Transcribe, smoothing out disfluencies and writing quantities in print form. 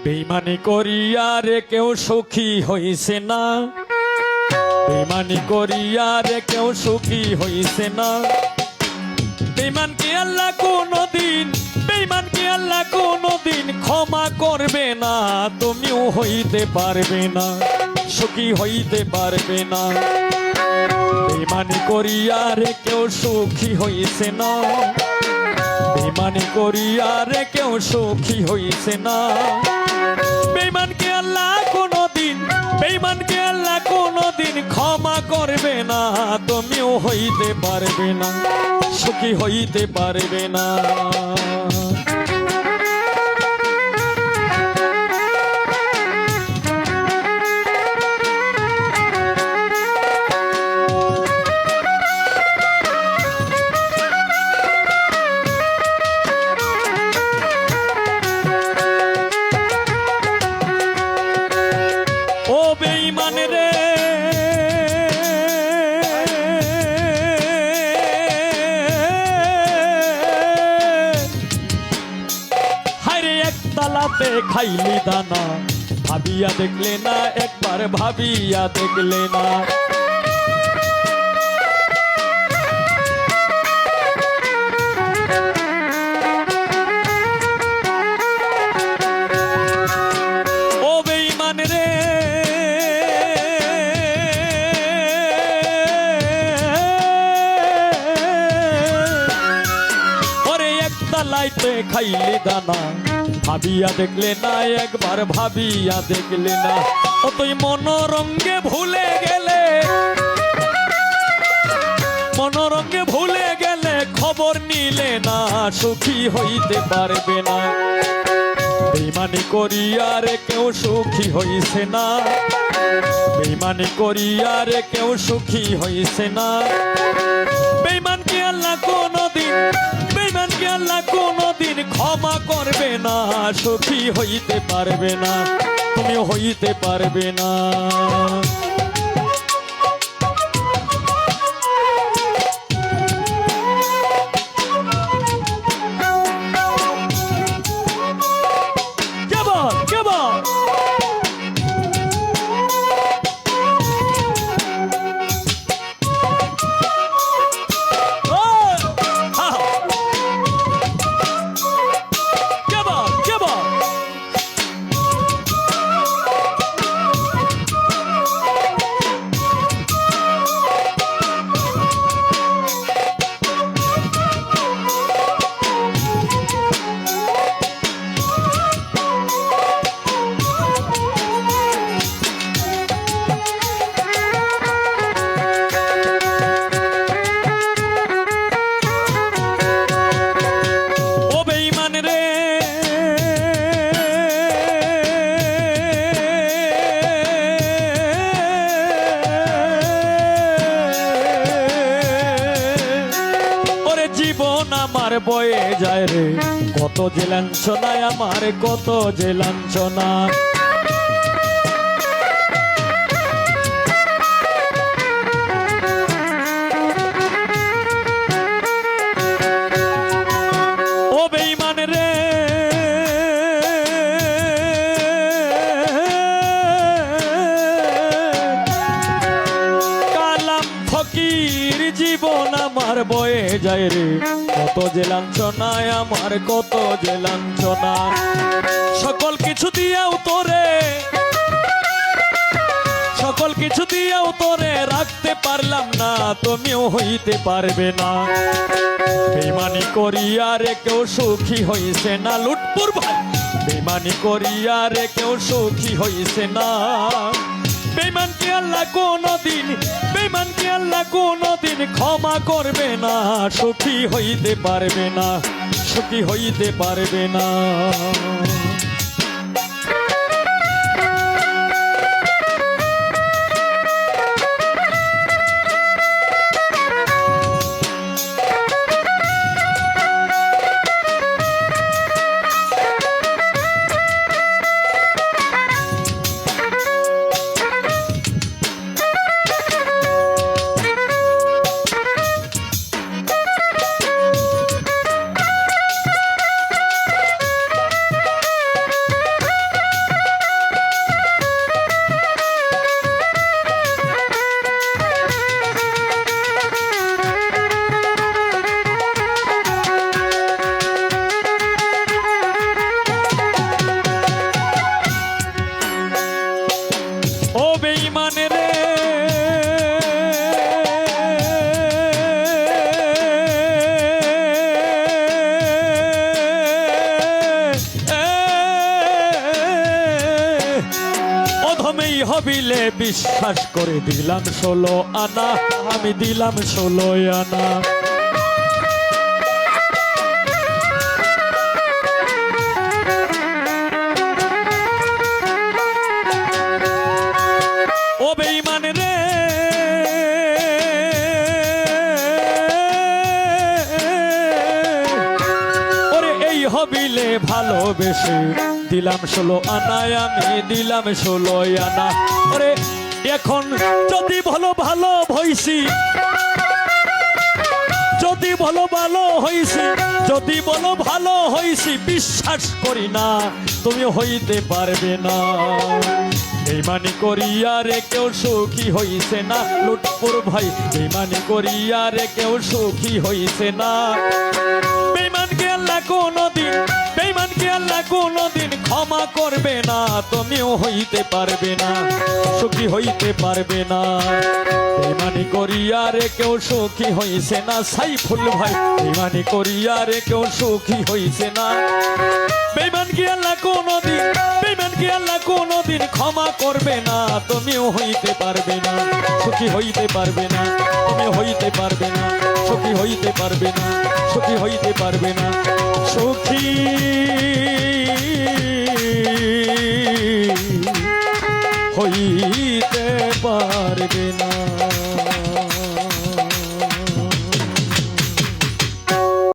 বেইমানি করিয়া রে কেউ সুখী হইছে না, বেইমানি করিয়া রে কেউ সুখী হইছে না। বেইমান কি আল্লাহ কোনদিন, বেইমান কি আল্লাহ কোনদিন ক্ষমা করবে না, তুমিও হইতে পারবে না, সুখী হইতে পারবে না। বেইমানি করিয়া রে কেউ সুখী হইছে না, বেইমানি করিয়া রে কেউ সুখী হইছে না। বেইমান কি আল্লাহ কোনদিন, বেইমান কি আল্লাহ কোনদিন ক্ষমা করবে না, তুমিও হইতে পারবে না, সুখী হইতে পারবে না। ও বেঈমান রে হায়রে একতলাতে খাইলি দানা, ভাবিয়া দেখলে না, একবার ভাবিয়া দেখলে না। ও বেঈমান রে লাইতে খাইলে দানা, ভাবিয়া দেখলে না, একবার ভাবিয়া দেখলে না। ও তুই মনোরঙ্গে ভুলে গেলে, মনোরঙ্গে ভুলে গেলে, খবর নিলে না, সুখী হইতে পারবে না। বেইমানি করিয়া রে কেউ সুখী হইছে না, বেইমানি করিয়া রে কেউ সুখী হইছে না। বেইমান কি আল্লাহ কোনদিন, বেইমান কি আল্লাহ কোনদিন ক্ষমা করবে না, সুখী হইতে পারবে না, তুমিও হইতে পারবে না। কেবল কেবল আমার বয়ে যায় রে, কত যে লাঞ্ছনায় আমার, কত যে লাঞ্ছনা। ও বেঈমান রে কালাম ফকির জীবন আমার বয়ে যায় রে, কত যে লাঞ্ছনায় আমার, কত যে লাঞ্ছনা। সকল কিছু দিয়েও তোরে, সকল কিছু দিয়েও তোরে রাখতে পারলাম না, তুমিও হইতে পারবে না। বেইমানি করিয়া রে কেউ সুখী হইছে না, লুটপুর ভাই, বেইমানি করিয়া রে কেউ সুখী হইছে না। বেইমান কি আল্লাহ কোনদিন, বেইমান কি আল্লাহ কোনদিন ক্ষমা করবে না, সুখী হইতে পারবে না, সুখী হইতে পারবে না। আমি হবিলে বিশ্বাস করে দিলাম 16 আনা, আমি দিলাম 16 আনা। ও বেঈমান রে, ওরে এই হবিলে ভালোবেসে দিলাম 16 আনায়, আমি দিলাম 16 আনা। ওরে এখন যদি ভালো ভালো হইছি, যদি বলো ভালো হইছি, যদি বলো ভালো হইছি, বিশ্বাস করি না তুমি হইতে পারবে না। বেঈমানি করিয়া রে কেউ সুখী হইছে না, লুটপুর ভাই বেঈমানি করিয়া রে কেউ সুখী হইছে না। বেঈমানকে আল্লাহ কোনদিন, বেঈমানকে আল্লাহ কোনদিন ক্ষমা করবে না, তুমিও হইতে পারবে না, সুখী হইতে পারবে না। বেঈমানি করিয়া রে কেউ সুখী হইছে না, সাইফুল ভাই বেঈমানি করিয়া রে কেউ সুখী হইছে না। বেঈমানকে আল্লাহ কোনদিন, বেঈমানকে আল্লাহ কোনদিন ক্ষমা করবে না, তুমিও হইতে পারবে না, সুখী হইতে পারবে না, তুমি হইতে পারবে না, সুখী হইতে পারবে না, সুখী হইতে পারবে না, সুখী হইতে পারবে না।